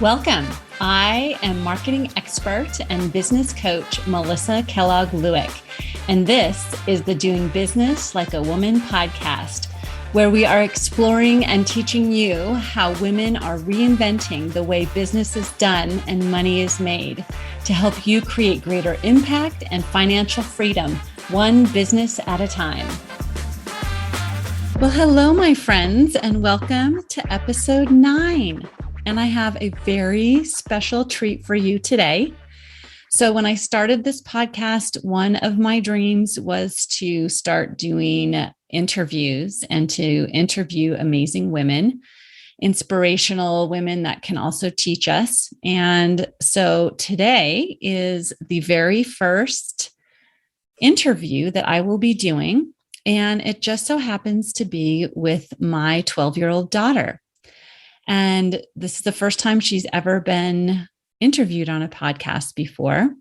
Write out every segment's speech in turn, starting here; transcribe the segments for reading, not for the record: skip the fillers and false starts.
Welcome. I am marketing expert and business coach Melissa Kellogg-Lewick, and this is the Doing Business Like a Woman podcast, where we are exploring and teaching you how women are reinventing the way business is done and money is made to help you create greater impact and financial freedom, one business at a time. Well, hello, my friends, and welcome to episode 9. And I have a very special treat for you today. So when I started this podcast, one of my dreams was to start doing interviews and to interview amazing women, inspirational women that can also teach us. And so today is the very first interview that I will be doing. And it just so happens to be with my 12-year-old daughter. And this is the first time she's ever been interviewed on a podcast before.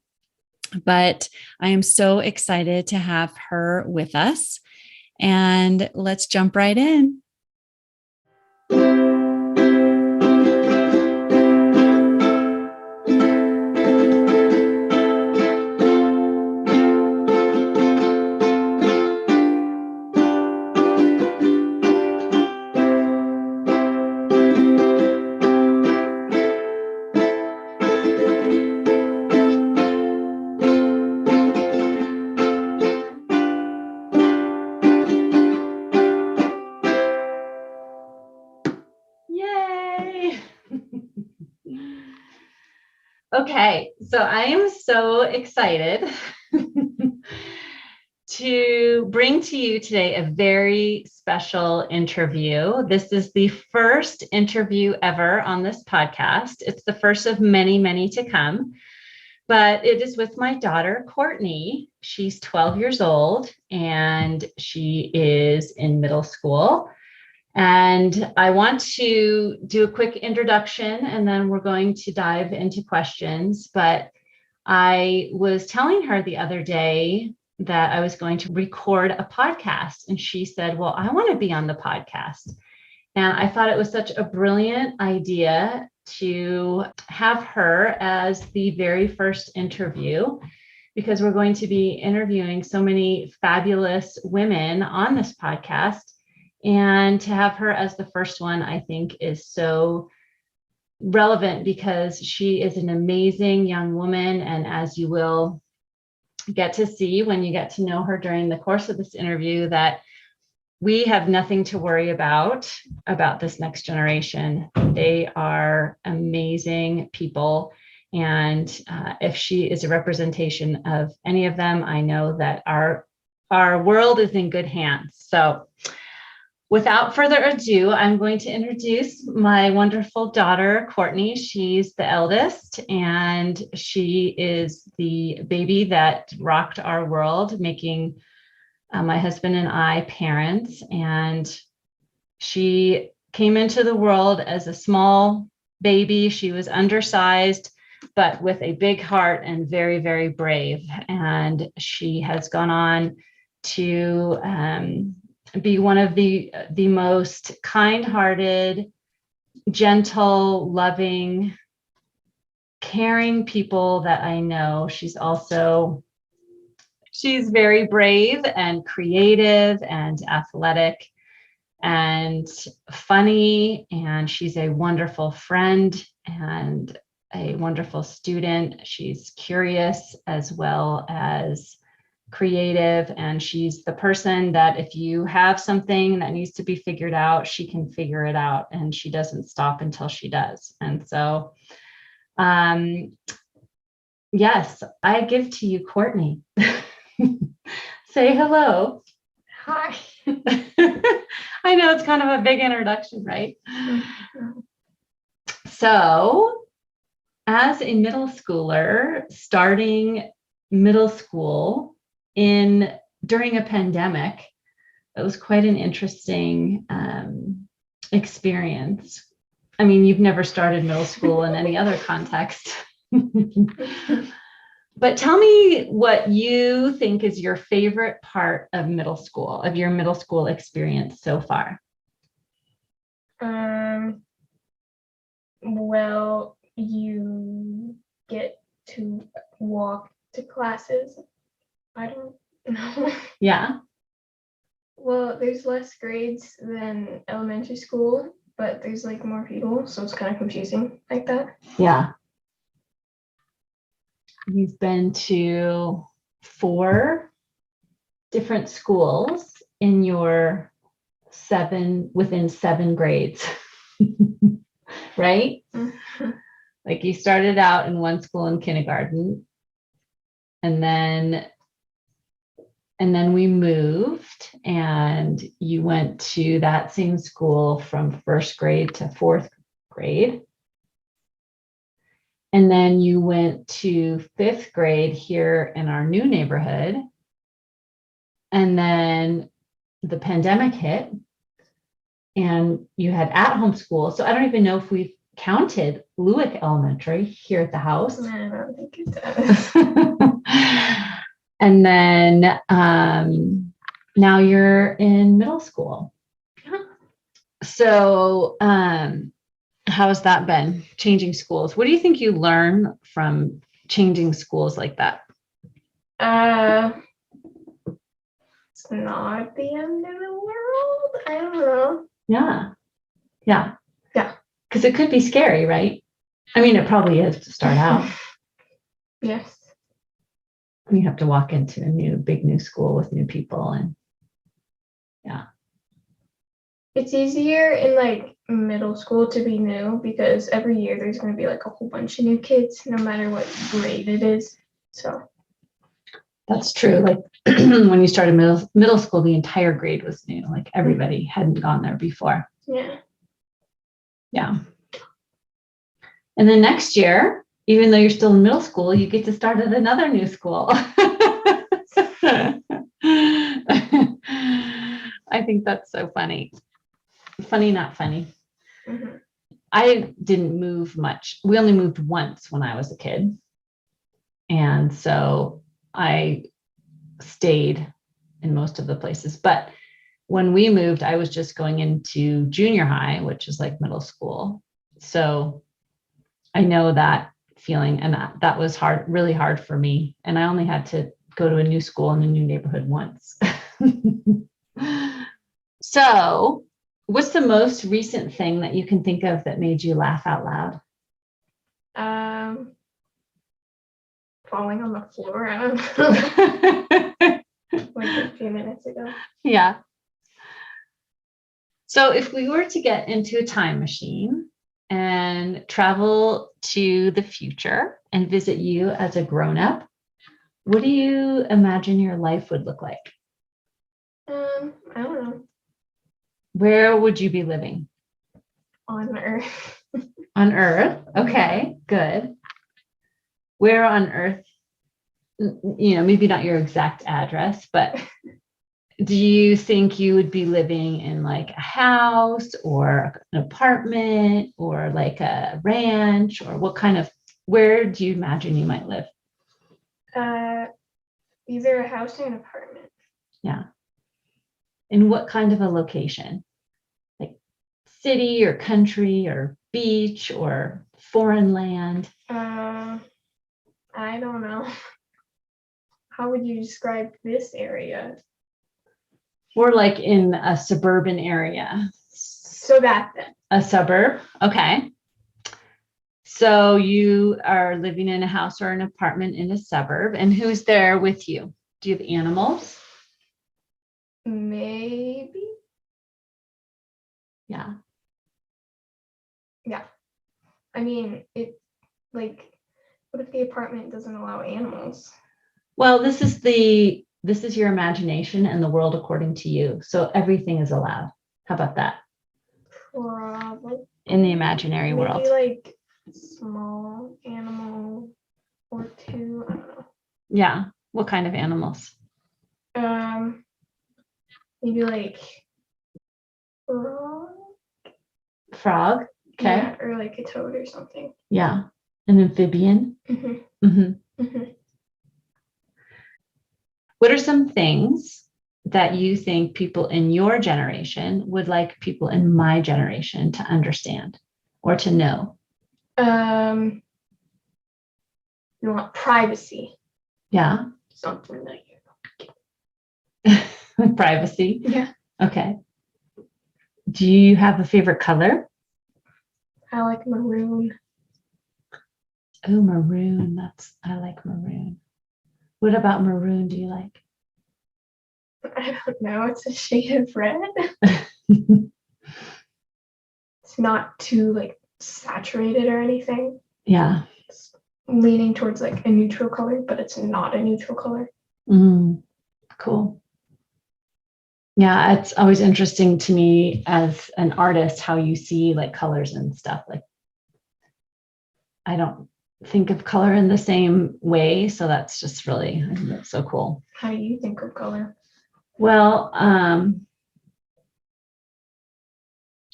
But I am so excited to have her with us. And let's jump right in. Okay, so I am so excited to bring to you today a very special interview. This is the first interview ever on this podcast. It's the first of many, many to come, but it is with my daughter, Courtney. She's 12 years old and she is in middle school. And I want to do a quick introduction and then we're going to dive into questions. But I was telling her the other day that I was going to record a podcast. And she said, well, I want to be on the podcast. And I thought it was such a brilliant idea to have her as the very first interview, because we're going to be interviewing so many fabulous women on this podcast. And to have her as the first one, I think, is so relevant because she is an amazing young woman. And as you will get to see when you get to know her during the course of this interview, that we have nothing to worry about this next generation. They are amazing people. And if she is a representation of any of them, I know that our world is in good hands. So without further ado, I'm going to introduce my wonderful daughter, Courtney. She's the eldest, and she is the baby that rocked our world, making my husband and I parents. And she came into the world as a small baby. She was undersized, but with a big heart and very, very brave. And she has gone on to be one of the most kind-hearted, gentle, loving, caring people that I know. She's very brave and creative and athletic and funny, and she's a wonderful friend and a wonderful student. She's curious as well as creative, and she's the person that if you have something that needs to be figured out, she can figure it out, and she doesn't stop until she does. And so yes, I give to you Courtney. Say hello. Hi. I know it's kind of a big introduction, right? So as a middle schooler starting middle school during a pandemic, it was quite an interesting experience. I mean, you've never started middle school in any other context. But tell me what you think is your favorite part of your middle school experience so far. Well, you get to walk to classes. I don't know. Yeah. Well, there's less grades than elementary school, but there's like more people, so it's kind of confusing like that. Yeah. You've been to 4 different schools in your within 7 grades, right? Like you started out in one school in kindergarten, and then we moved, and you went to that same school from 1st grade to 4th grade. And then you went to 5th grade here in our new neighborhood. And then the pandemic hit and you had at-home school. So I don't even know if we've counted Lewick Elementary here at the house. No, I don't think it does. And then now you're in middle school. So how's that been, changing schools? What do you think you learn from changing schools like that? It's not the end of the world. I don't know. Yeah. Yeah. Because it could be scary, right? I mean, it probably is to start out. Yes. You have to walk into a big new school with new people, and yeah. It's easier in like middle school to be new because every year there's going to be like a whole bunch of new kids, no matter what grade it is. So That's true. Like when you started middle school, the entire grade was new. Like everybody hadn't gone there before. yeah. Yeah. And then next year, even though you're still in middle school, you get to start at another new school. I think that's so funny. Funny, not funny. Mm-hmm. I didn't move much. We only moved once when I was a kid. And so I stayed in most of the places. But when we moved, I was just going into junior high, which is like middle school. So I know that feeling, and that was hard, really hard for me. And I only had to go to a new school in a new neighborhood once. So what's the most recent thing that you can think of that made you laugh out loud? Falling on the floor. I don't know. Like a few minutes ago. Yeah. So if we were to get into a time machine and travel to the future and visit you as a grown-up, what do you imagine your life would look like? I don't know. Where would you be living? On Earth. On Earth. Okay, good. Where on Earth, maybe not your exact address, but do you think you would be living in like a house or an apartment or like a ranch, or where do you imagine you might live? Either a house or an apartment. Yeah. In what kind of a location? Like city or country or beach or foreign land? I don't know. How would you describe this area? Or like in a suburban area. So that then. A suburb. Okay. So you are living in a house or an apartment in a suburb, and who's there with you? Do you have animals? Maybe. Yeah. Yeah. I mean, what if the apartment doesn't allow animals? Well, this is your imagination and the world according to you. So everything is allowed. How about that? Probably. In the imaginary world. Maybe like small animal or two. I don't know. Yeah. What kind of animals? Maybe like Frog. Okay. Yeah, or like a toad or something. Yeah. An amphibian. Mm-hmm. Mm-hmm. Mm-hmm. What are some things that you think people in your generation would like people in my generation to understand or to know? You want privacy. Yeah. Something that you Privacy. Yeah. Okay. Do you have a favorite color? I like maroon. Oh, maroon. I like maroon. What about maroon do you like? I don't know. It's a shade of red. It's not too like saturated or anything. Yeah. It's leaning towards like a neutral color, but it's not a neutral color. Cool. Yeah, it's always interesting to me as an artist how you see like colors and stuff. Like I don't think of color in the same way, so that's just really, I think that's so cool. How do you think of color? Well, I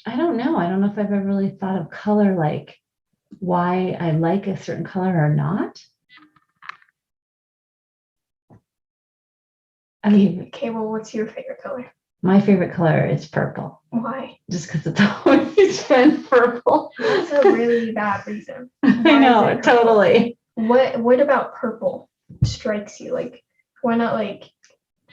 don't know. I don't know if I've ever really thought of color like why I like a certain color or not. I mean, Okay, well, what's your favorite color? my favorite color is purple. Why? Just because it's always been purple. That's a really bad reason. I know, totally. What about purple strikes you? Like, why not like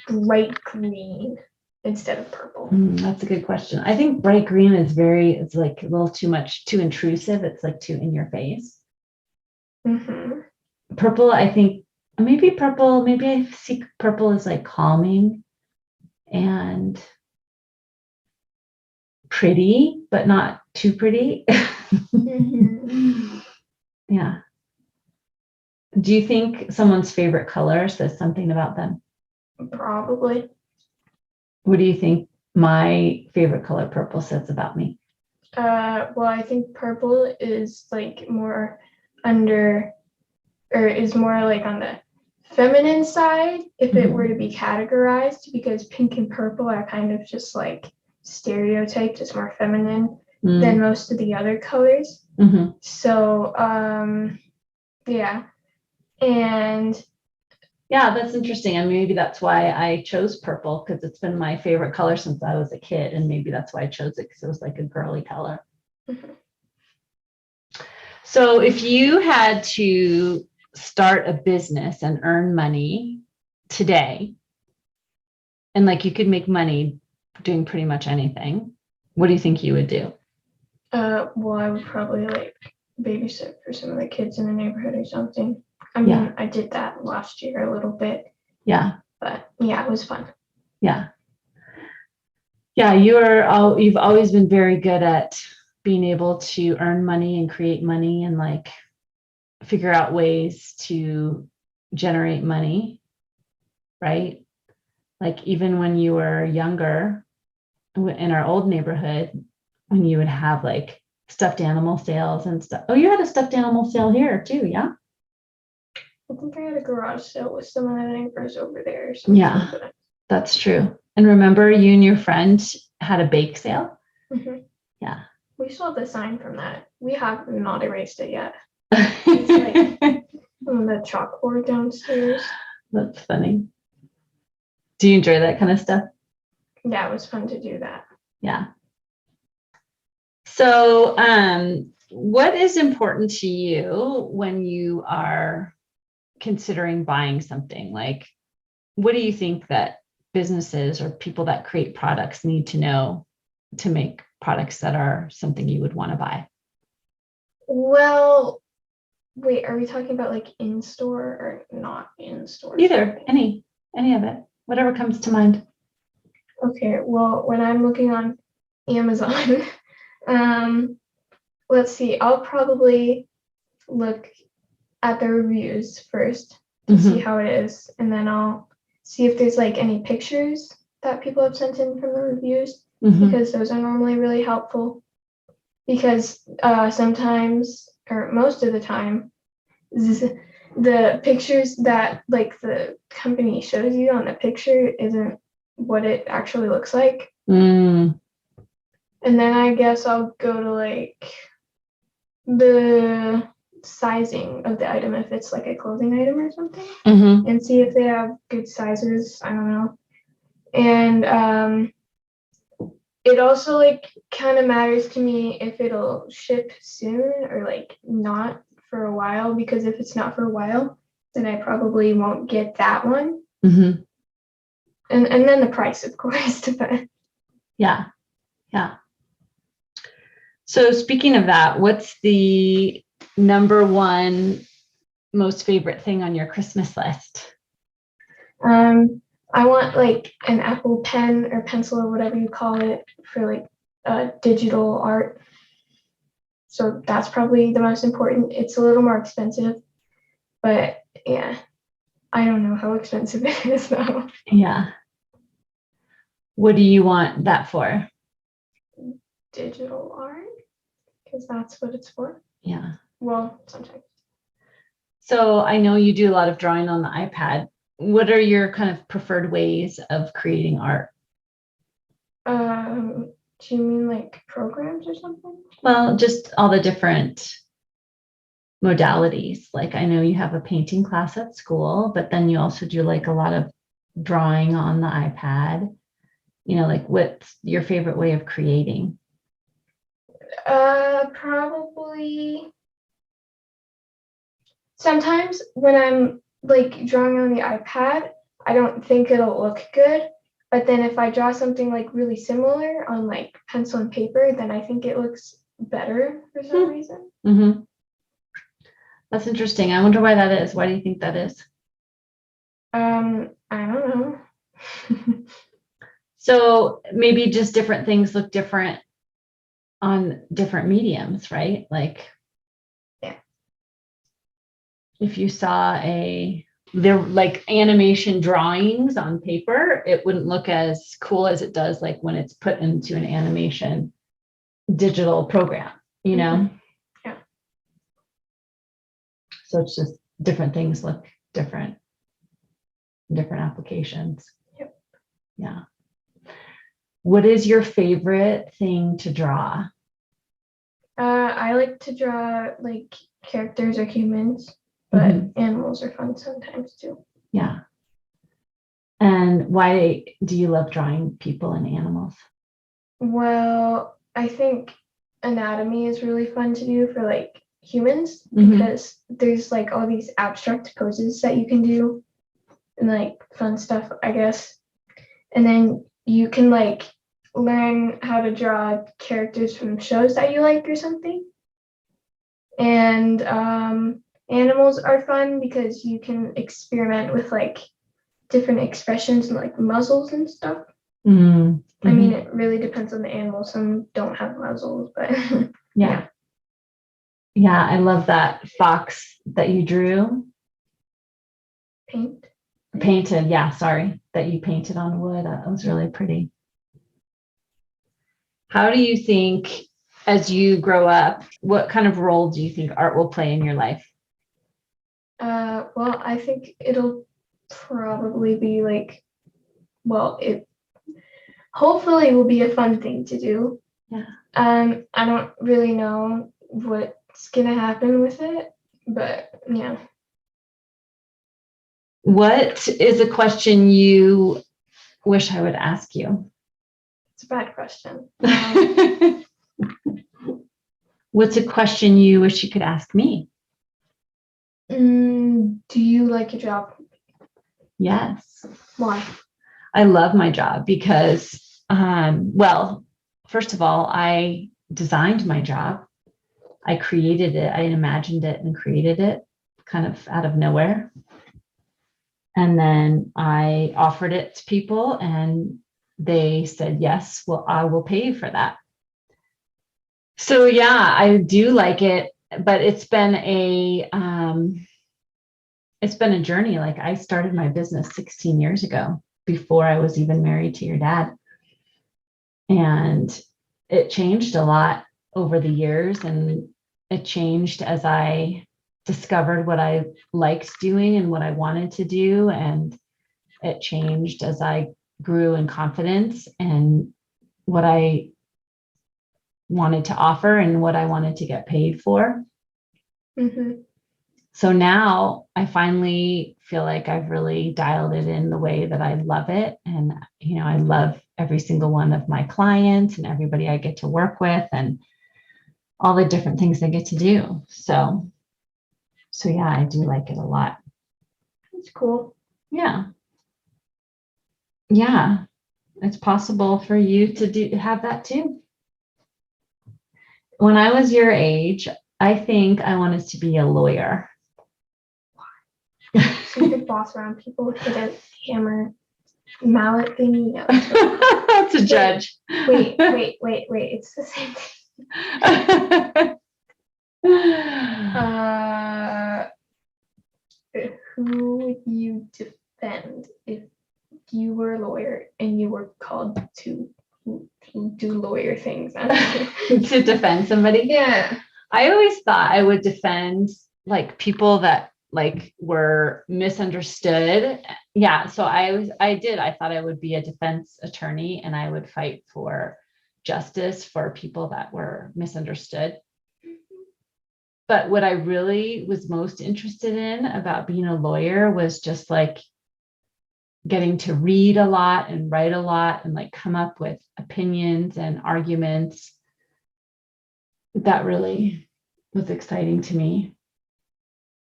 bright green instead of purple? That's a good question. I think bright green is it's like a little too intrusive. It's like too in your face. Purple, I think maybe I see purple as like calming and pretty, but not too pretty. Yeah. Do you think someone's favorite color says something about them? Probably. What do you think my favorite color, purple, says about me? Well, I think purple is like more under, or is more like on the feminine side if it were to be categorized, because pink and purple are kind of just like stereotyped as more feminine than most of the other colors. So, yeah. And yeah, that's interesting. And maybe that's why I chose purple, because it's been my favorite color since I was a kid. And maybe that's why I chose it, because it was like a girly color. So if you had to start a business and earn money today, and like you could make money doing pretty much anything, what do you think you would do? Well, I would probably like babysit for some of the kids in the neighborhood or something. I mean, I did that last year a little bit. Yeah. But yeah, it was fun. Yeah. Yeah, you've always been very good at being able to earn money and create money and like figure out ways to generate money, right? Like even when you were younger in our old neighborhood, when you would have like stuffed animal sales and stuff. Oh, you had a stuffed animal sale here too, yeah? I think I had a garage sale with some of the neighbors over there. Yeah, that's true. And remember, you and your friend had a bake sale? Yeah. We saw the sign from that. We have not erased it yet. It's like on the chalkboard downstairs. That's funny. Do you enjoy that kind of stuff? Yeah, it was fun to do that. Yeah. So, what is important to you when you are considering buying something? Like, what do you think that businesses or people that create products need to know to make products that are something you would want to buy? Well, wait, are we talking about like in store or not in store? Either, any of it, whatever comes to mind. Okay, well, when I'm looking on Amazon, let's see, I'll probably look at the reviews first to see how it is, and then I'll see if there's like any pictures that people have sent in from the reviews, because those are normally really helpful, because sometimes, or most of the time, the pictures that like the company shows you on the picture isn't what it actually looks like. And then I guess I'll go to like the sizing of the item, if it's like a clothing item or something, and see if they have good sizes. I don't know. And it also like kind of matters to me if it'll ship soon or like not for a while, because if it's not for a while, then I probably won't get that one. Mm-hmm. And then the price, of course, depends. Yeah. Yeah. So speaking of that, what's the number one most favorite thing on your Christmas list? I want like an Apple pen or pencil or whatever you call it for like digital art. So that's probably the most important. It's a little more expensive, but yeah, I don't know how expensive it is though. Yeah. What do you want that for? Digital art, because that's what it's for. Yeah. Well, sometimes. So I know you do a lot of drawing on the iPad. What are your kind of preferred ways of creating art? Do you mean like programs or something? Well, just all the different modalities. Like I know you have a painting class at school, but then you also do like a lot of drawing on the iPad. Like what's your favorite way of creating? Probably sometimes when I'm like drawing on the iPad, I don't think it'll look good. But then if I draw something like really similar on like pencil and paper, then I think it looks better for some reason. Mm-hmm. That's interesting. I wonder why that is. Why do you think that is? I don't know. So maybe just different things look different on different mediums, right? Like, yeah. If you saw they're like animation drawings on paper, it wouldn't look as cool as it does like when it's put into an animation digital program, Mm-hmm. Yeah. So it's just different things look different applications. Yep. Yeah. What is your favorite thing to draw? I like to draw like characters or humans, but animals are fun sometimes too. Yeah. And why do you love drawing people and animals? Well, I think anatomy is really fun to do for like humans because there's like all these abstract poses that you can do and like fun stuff, I guess. And then you can like learn how to draw characters from shows that you like or something. And animals are fun because you can experiment with like different expressions and like muzzles and stuff. Mm-hmm. I mean, it really depends on the animal. Some don't have muzzles, but yeah. Yeah, I love that fox that you drew. Painted, yeah, sorry, that you painted on wood. That was really pretty. How do you think, as you grow up, what kind of role do you think art will play in your life? Well, I think it'll probably be like, well, it hopefully will be a fun thing to do. Yeah. I don't really know what's gonna happen with it, but yeah. What is a question you wish I would ask you? It's a bad question. What's a question you wish you could ask me? Do you like your job? Yes. Why? I love my job because, well, first of all, I designed my job. I created it. I imagined it and created it kind of out of nowhere. And then I offered it to people and they said, yes, well, I will pay you for that. So yeah, I do like it, but it's been a journey. Like I started my business 16 years ago before I was even married to your dad. And it changed a lot over the years, and it changed as I discovered what I liked doing and what I wanted to do. And it changed as I grew in confidence and what I wanted to offer and what I wanted to get paid for. So now I finally feel like I've really dialed it in the way that I love it. And, I love every single one of my clients and everybody I get to work with and all the different things I get to do. So yeah, I do like it a lot. It's cool. Yeah. Yeah. It's possible for you to have that too. When I was your age, I think I wanted to be a lawyer. So you could boss around people with a hammer, mallet thingy. No, That's a judge. Wait. It's the same thing. Who would you defend if you were a lawyer and you were called to do lawyer things? To defend somebody? Yeah. I always thought I would defend like people that like were misunderstood. Yeah. So I thought I would be a defense attorney and I would fight for justice for people that were misunderstood. But what I really was most interested in about being a lawyer was just like getting to read a lot and write a lot and like come up with opinions and arguments. That really was exciting to me.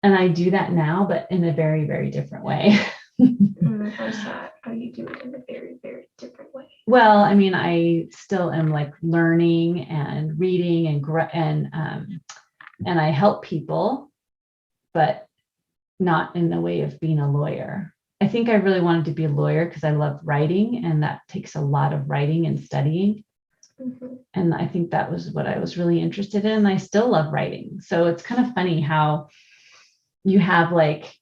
And I do that now, but in a very, very different way. How's that? How do you do it in a very, very different way? Well, I mean, I still am like learning and reading and I help people, but not in the way of being a lawyer. I think I really wanted to be a lawyer because I love writing, and that takes a lot of writing and studying. Mm-hmm. And I think that was what I was really interested in. I still love writing. So it's kind of funny how you have like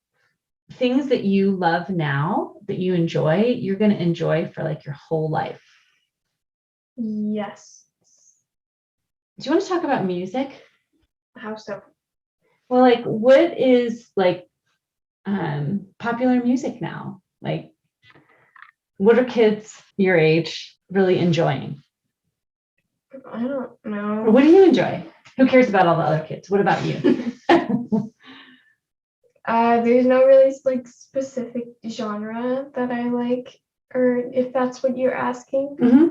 things that you love now that you enjoy, you're going to enjoy for like your whole life. Yes. Do you want to talk about music? How so? Well, like what is like popular music now? Like what are kids your age really enjoying? I don't know. Or what do you enjoy? Who cares about all the other kids? What about you? There's no really like specific genre that I like, or if that's what you're asking. Mm-hmm.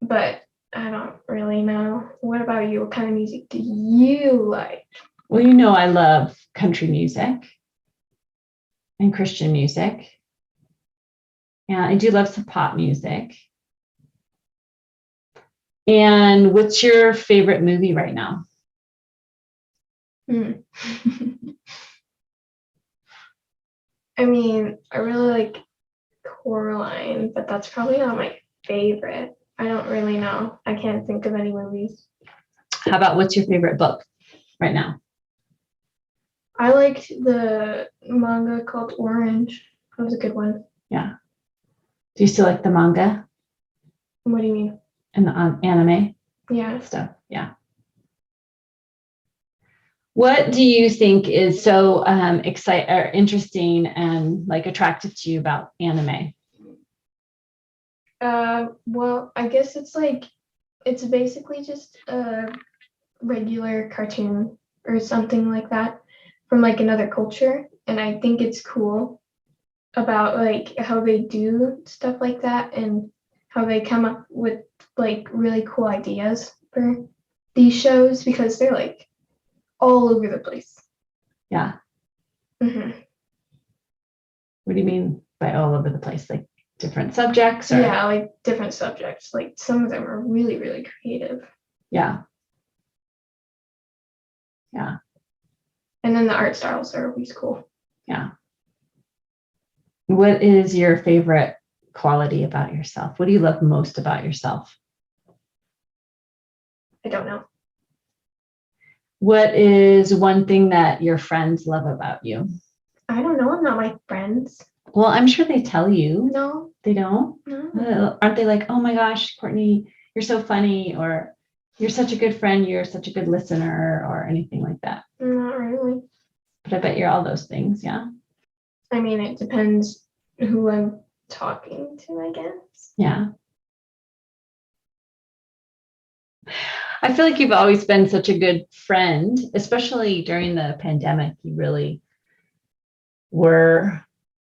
But I don't really know. What about you? What kind of music do you like? Well, you know, I love country music and Christian music. And I do love some pop music. And what's your favorite movie right now? I mean, I really like Coraline, but that's probably not my favorite. I don't really know. I can't think of any movies. How about what's your favorite book right now? I liked the manga called Orange. That was a good one. Yeah. Do you still like the manga? What do you mean? And the anime? Yeah. Stuff. Yeah. What do you think is so exciting or interesting and like attractive to you about anime? Well, I guess it's basically just a regular cartoon or something like that from like another culture, and I think it's cool about like how they do stuff like that and how they come up with like really cool ideas for these shows because they're like all over the place. Yeah. Mm-hmm. What do you mean by all over the place? Like different subjects? Or? Yeah, like different subjects. Like some of them are really, really creative. Yeah. Yeah. And then the art styles are always cool. Yeah. What is your favorite quality about yourself? What do you love most about yourself? I don't know. What is one thing that your friends love about you? I don't know. I'm not my friends. Well, I'm sure they tell you. No. They don't? No. Aren't they like, oh my gosh, Courtney, you're so funny, or you're such a good friend, you're such a good listener, or anything like that? Not really. But I bet you're all those things, yeah? I mean, it depends who I'm talking to, I guess. Yeah. I feel like you've always been such a good friend, especially during the pandemic. You really were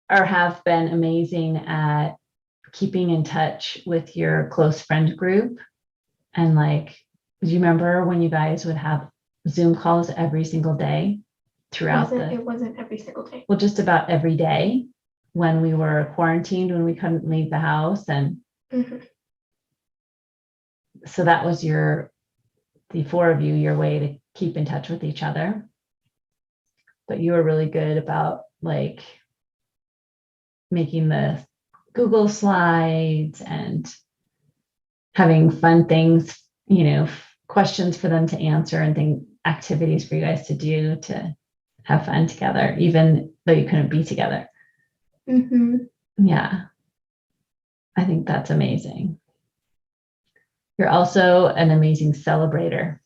or have been amazing at keeping in touch with your close friend group. And like, do you remember when you guys would have Zoom calls every single day throughout It wasn't every single day. Well, just about every day when we were quarantined, when we couldn't leave the house. And so that was the four of you, your way to keep in touch with each other. But you were really good about like making the Google slides and having fun things, questions for them to answer and activities for you guys to do to have fun together, even though you couldn't be together. Yeah. I think that's amazing. You're also an amazing celebrator.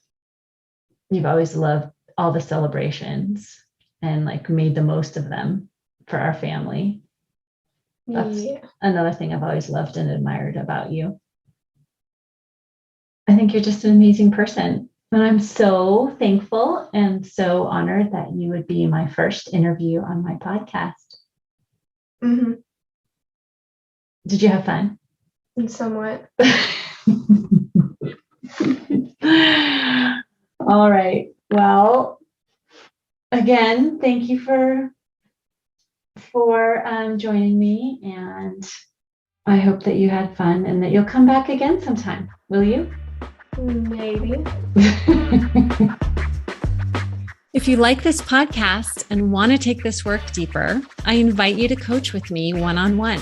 You've always loved all the celebrations and like made the most of them for our family. That's another thing I've always loved and admired about you. I think you're just an amazing person. And I'm so thankful and so honored that you would be my first interview on my podcast. Did you have fun? Somewhat. All right. Well, again, thank you for joining me, and I hope that you had fun and that you'll come back again sometime. Will you? Maybe. If you like this podcast and want to take this work deeper, I invite you to coach with me one-on-one.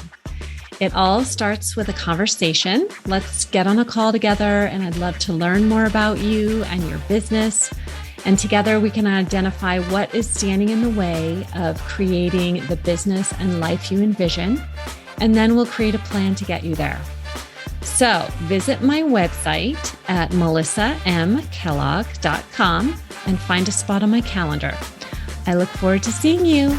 It all starts with a conversation. Let's get on a call together, and I'd love to learn more about you and your business. And together we can identify what is standing in the way of creating the business and life you envision. And then we'll create a plan to get you there. So visit my website at melissamkellogg.com and find a spot on my calendar. I look forward to seeing you.